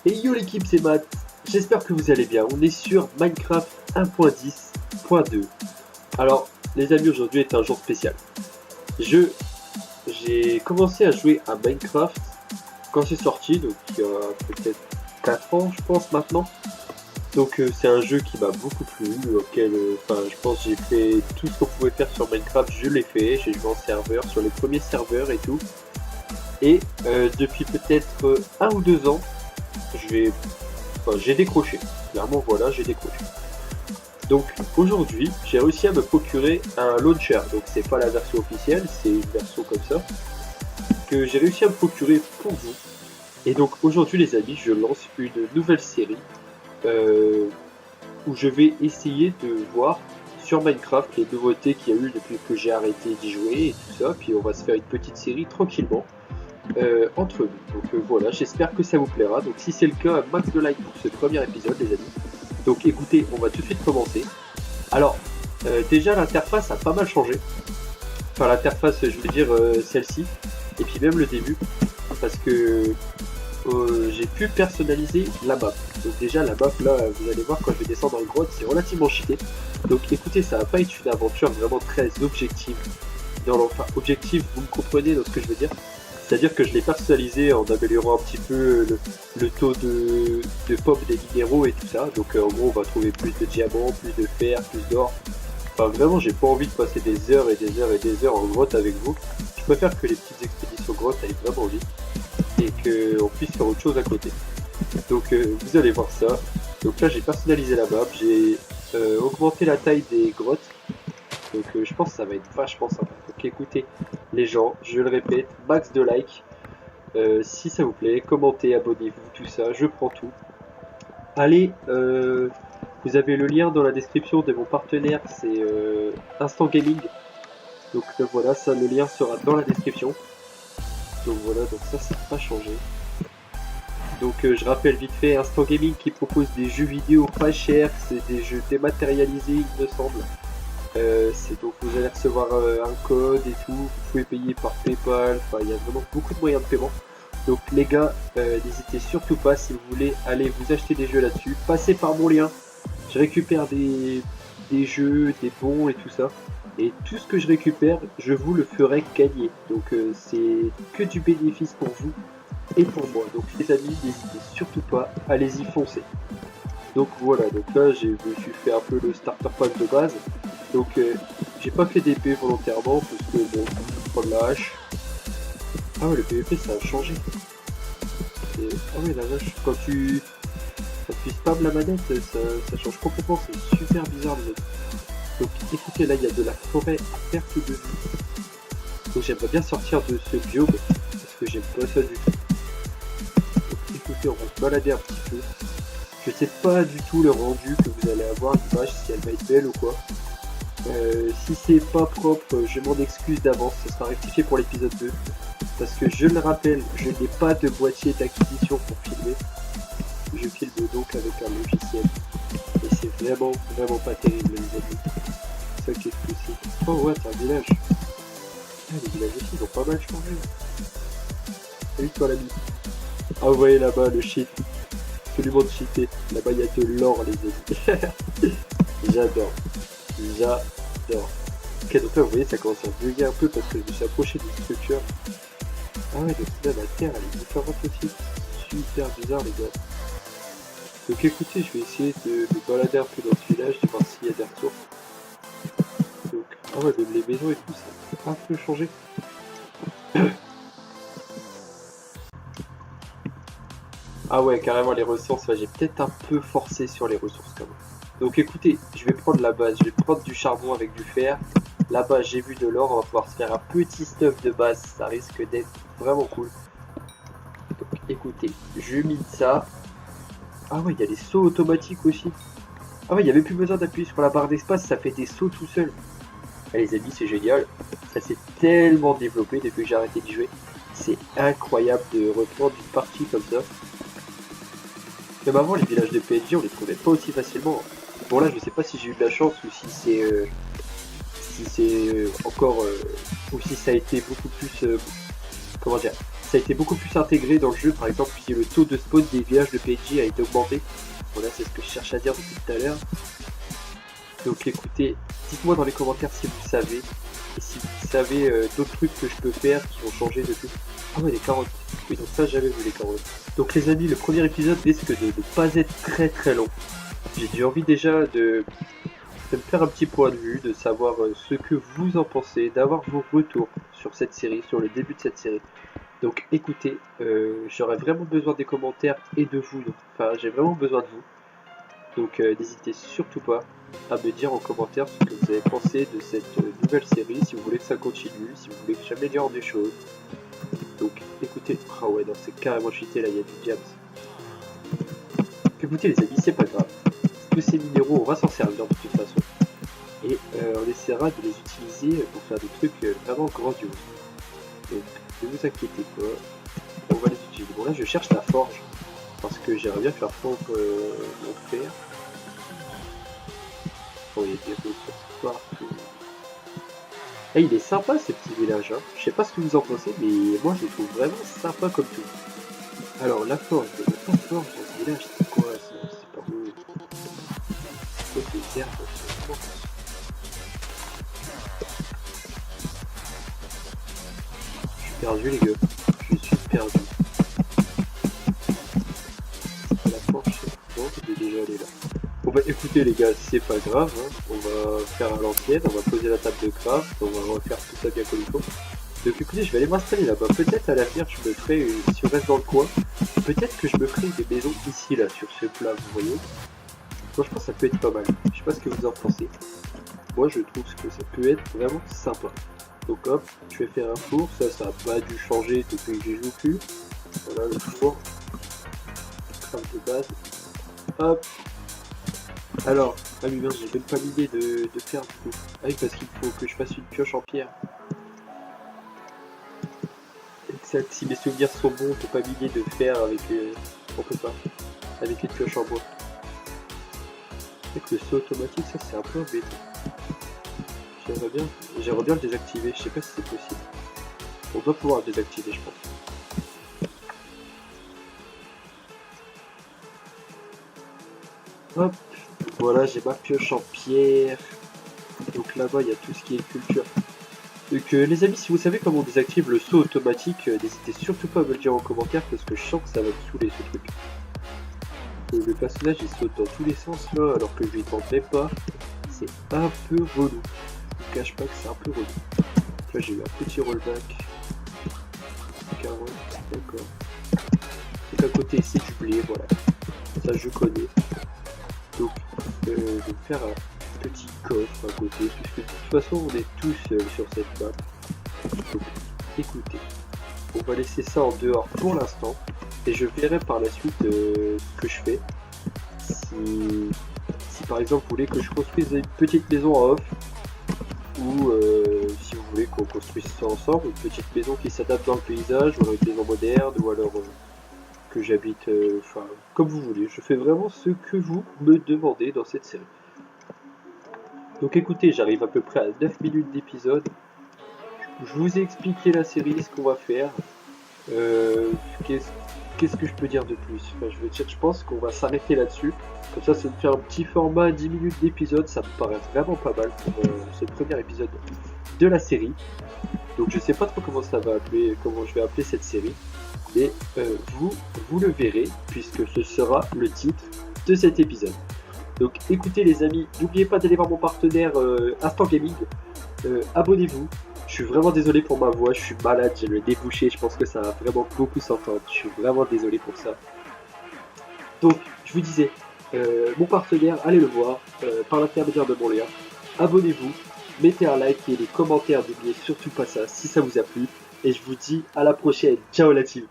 Et yo l'équipe, c'est Matt. J'espère que vous allez bien. On est sur Minecraft 1.10.2. Alors, les amis, aujourd'hui est un jour spécial. J'ai commencé à jouer à Minecraft quand c'est sorti, donc il y a peut-être 4 ans, je pense maintenant. Donc c'est un jeu qui m'a beaucoup plu, auquel, je pense que j'ai fait tout ce qu'on pouvait faire sur Minecraft, je l'ai fait. J'ai joué en serveur, sur les premiers serveurs et tout. Et depuis peut-être 1 ou 2 ans, j'ai décroché. Clairement, voilà, j'ai décroché. Donc aujourd'hui, j'ai réussi à me procurer un launcher. Donc c'est pas la version officielle, c'est une version comme ça que j'ai réussi à me procurer pour vous. Et donc aujourd'hui, les amis, je lance une nouvelle série euh, où je vais essayer de voir sur Minecraft les nouveautés qu'il y a eu depuis que j'ai arrêté d'y jouer et tout ça. Puis on va se faire une petite série tranquillement entre nous. Donc voilà, j'espère que ça vous plaira. Donc si c'est le cas, un max de like pour ce premier épisode, les amis. Donc écoutez, on va tout de suite commencer. Alors, déjà l'interface a pas mal changé. Enfin l'interface, je veux dire celle-ci. Et puis même le début. Parce que j'ai pu personnaliser la map. Donc déjà la map là, vous allez voir quand je vais descendre dans le grotte, c'est relativement cheaté. Donc écoutez, ça va pas être une aventure vraiment très objective. Enfin, objective, vous me comprenez dans ce que je veux dire. C'est-à-dire que je l'ai personnalisé en améliorant un petit peu le taux de pop des minéraux et tout ça. Donc en gros, on va trouver plus de diamants, plus de fer, plus d'or. Enfin vraiment, j'ai pas envie de passer des heures et des heures et des heures en grotte avec vous. Je préfère que les petites expéditions grottes aillent vraiment vite et qu'on puisse faire autre chose à côté. Donc vous allez voir ça. Donc là, j'ai personnalisé la map, j'ai augmenté la taille des grottes. Donc je pense que ça va être vachement sympa. Donc écoutez, les gens, je le répète, max de likes. Si ça vous plaît, commentez, abonnez-vous, tout ça, je prends tout. Allez, vous avez le lien dans la description de mon partenaire, c'est Instant Gaming. Donc voilà, ça, le lien sera dans la description. Donc voilà, donc ça n'a pas changé. Donc je rappelle vite fait, Instant Gaming qui propose des jeux vidéo pas chers, c'est des jeux dématérialisés il me semble. C'est donc vous allez recevoir un code et tout, vous pouvez payer par PayPal, enfin il y a vraiment beaucoup de moyens de paiement. Donc les gars, n'hésitez surtout pas si vous voulez aller vous acheter des jeux là-dessus, passez par mon lien, je récupère des jeux, des bons et tout ça. Et tout ce que je récupère, je vous le ferai gagner. Donc c'est que du bénéfice pour vous et pour moi. Donc les amis, n'hésitez surtout pas, allez-y foncer. Donc voilà, donc là je me suis fait un peu le starter pack de base. Donc j'ai pas fait d'épée volontairement parce que bon, je prends la hache. Ah ouais, le PVP ça a changé. Ah ouais, la vache, quand tu spams la manette, ça change complètement, c'est super bizarre les autres. Donc écoutez, là il y a de la forêt à perte de vue. Donc j'aimerais bien sortir de ce biome parce que j'aime pas ça du tout. Donc écoutez, on va se balader un petit peu. Je sais pas du tout le rendu que vous allez avoir, l'image, si elle va être belle ou quoi. Si c'est pas propre, je m'en excuse d'avance, ce sera rectifié pour l'épisode 2. Parce que je le rappelle, je n'ai pas de boîtier d'acquisition pour filmer. Je filme donc avec un logiciel. Et c'est vraiment pas terrible les amis. Ça qu'est-ce que c'est. Oh ouais, c'est un village. Ah, les villages aussi, ils ont pas mal changé. Salut toi l'ami. Ah vous voyez là-bas le shit. Absolument cheaté. Là-bas il y a de l'or les amis. J'adore. J'adore. Ok, donc là vous voyez ça commence à bugger un peu parce que je me suis approché d'une structure. Ah ouais, donc là la terre elle est différente aussi. Super bizarre les gars. Donc écoutez, je vais essayer de me balader un peu dans ce village, de voir s'il y a des retours. Donc, ah ouais, même les maisons et tout, ça a un peu changé. Ah ouais, carrément les ressources, là j'ai peut-être un peu forcé sur les ressources quand même. Donc écoutez, je vais prendre la base, je vais prendre du charbon avec du fer. Là-bas j'ai vu de l'or, on va pouvoir se faire un petit stuff de base, ça risque d'être vraiment cool. Donc écoutez, je mine ça. Ah ouais, il y a les sauts automatiques aussi. Ah ouais, il n'y avait plus besoin d'appuyer sur la barre d'espace, ça fait des sauts tout seul. Ah, les amis, c'est génial. Ça s'est tellement développé depuis que j'ai arrêté d'y jouer. C'est incroyable de reprendre une partie comme ça. Même avant, les villages de PNJ, on les trouvait pas aussi facilement. Bon là, je sais pas si j'ai eu de la chance ou si c'est encore ou si ça a été beaucoup plus comment dire, ça a été beaucoup plus intégré dans le jeu. Par exemple, si le taux de spawn des villages de PNJ a été augmenté. Voilà, c'est ce que je cherche à dire depuis tout à l'heure. Donc écoutez, dites-moi dans les commentaires si vous savez, et si vous savez d'autres trucs que je peux faire qui ont changé depuis. Ah ouais, les carottes. Oui, donc ça j'avais vu les carottes. Donc les amis, le premier épisode risque de ne pas être très long. J'ai envie déjà de me faire un petit point de vue, de savoir ce que vous en pensez, d'avoir vos retours sur cette série, sur le début de cette série. Donc écoutez, j'aurais vraiment besoin des commentaires et de vous. Enfin, j'ai vraiment besoin de vous. Donc n'hésitez surtout pas à me dire en commentaire ce que vous avez pensé de cette nouvelle série, si vous voulez que ça continue, si vous voulez que j'améliore des choses. Donc écoutez, ah ouais non c'est carrément cheaté là, il y a du diams. Écoutez les amis, c'est pas grave. Tous ces minéraux on va s'en servir de toute façon. Et on essaiera de les utiliser pour faire des trucs vraiment grandioses. Donc ne vous inquiétez pas, on va les utiliser. Bon là je cherche la forge, parce que j'aimerais bien faire fondre mon fer. Bon, il y a des ressources partout. Et il est sympa ce petit village, hein. Je sais pas ce que vous en pensez, mais moi je le trouve vraiment sympa comme tout. Alors la forge, il n'y a pas de forge dans ce village, c'est quoi ça? C'est pas beau. C'est quoi ces herbes? Je suis perdu les gars, je suis perdu. La forge, bon, il est déjà allé là. Bon bah écoutez les gars, c'est pas grave, hein. On va faire à l'ancienne, on va poser la table de craft, on va refaire tout ça bien comme il faut. Donc écoutez, je vais aller m'installer là-bas, peut-être à l'avenir je me ferai, si on reste dans le coin, peut-être que je me ferai des maisons ici là, sur ce plat, vous voyez. Franchement ça peut être pas mal, je sais pas ce que vous en pensez. Moi je trouve que ça peut être vraiment sympa. Donc hop, je vais faire un four, ça a pas dû changer depuis que j'y joue plus. Voilà le four, craft de base, hop. Alors, ah oui merde, j'ai même pas l'idée de faire du coup. Ah oui, parce qu'il faut que je fasse une pioche en pierre. Exact, si mes souvenirs sont bons, on peut pas l'idée de faire avec... on peut pas. Avec une pioche en bois. Avec le saut automatique, ça c'est un peu embêtant. J'aimerais bien le désactiver, je sais pas si c'est possible. On doit pouvoir le désactiver, je pense. Hop. Voilà, j'ai ma pioche en pierre. Donc là-bas, il y a tout ce qui est culture. Donc les amis, si vous savez comment on désactive le saut automatique, n'hésitez surtout pas à me le dire en commentaire parce que je sens que ça va me saouler ce truc. Le personnage il saute dans tous les sens là alors que je lui tenterai pas. C'est un peu relou. Je vous cache pas que c'est un peu relou. Là j'ai eu un petit rollback. Carotte, d'accord. Donc à côté c'est du blé, voilà. Ça je connais. Donc je vais me faire un petit coffre à côté, puisque de toute façon on est tous sur cette map. Donc écoutez, on va laisser ça en dehors pour l'instant, et je verrai par la suite ce que je fais. Si par exemple vous voulez que je construise une petite maison en off, ou si vous voulez qu'on construise ça ensemble, une petite maison qui s'adapte dans le paysage, ou une maison moderne, ou alors que j'habite, enfin comme vous voulez, je fais vraiment ce que vous me demandez dans cette série. Donc écoutez, j'arrive à peu près à 9 minutes d'épisode, je vous ai expliqué la série, ce qu'on va faire, qu'est-ce que je peux dire de plus, enfin, je pense qu'on va s'arrêter là-dessus, comme ça me fait un petit format 10 minutes d'épisode, ça me paraît vraiment pas mal pour ce premier épisode de la série. Donc je sais pas trop comment je vais appeler cette série, mais vous le verrez puisque ce sera le titre de cet épisode. Donc écoutez les amis, n'oubliez pas d'aller voir mon partenaire Instant Gaming, abonnez-vous. Je suis vraiment désolé pour ma voix, je suis malade, j'ai le débouché, je pense que ça va vraiment beaucoup s'entendre, je suis vraiment désolé pour ça. Donc je vous disais, mon partenaire, allez le voir par l'intermédiaire de mon lien, abonnez-vous, mettez un like et les commentaires, n'oubliez surtout pas ça si ça vous a plu, et je vous dis à la prochaine, ciao la team.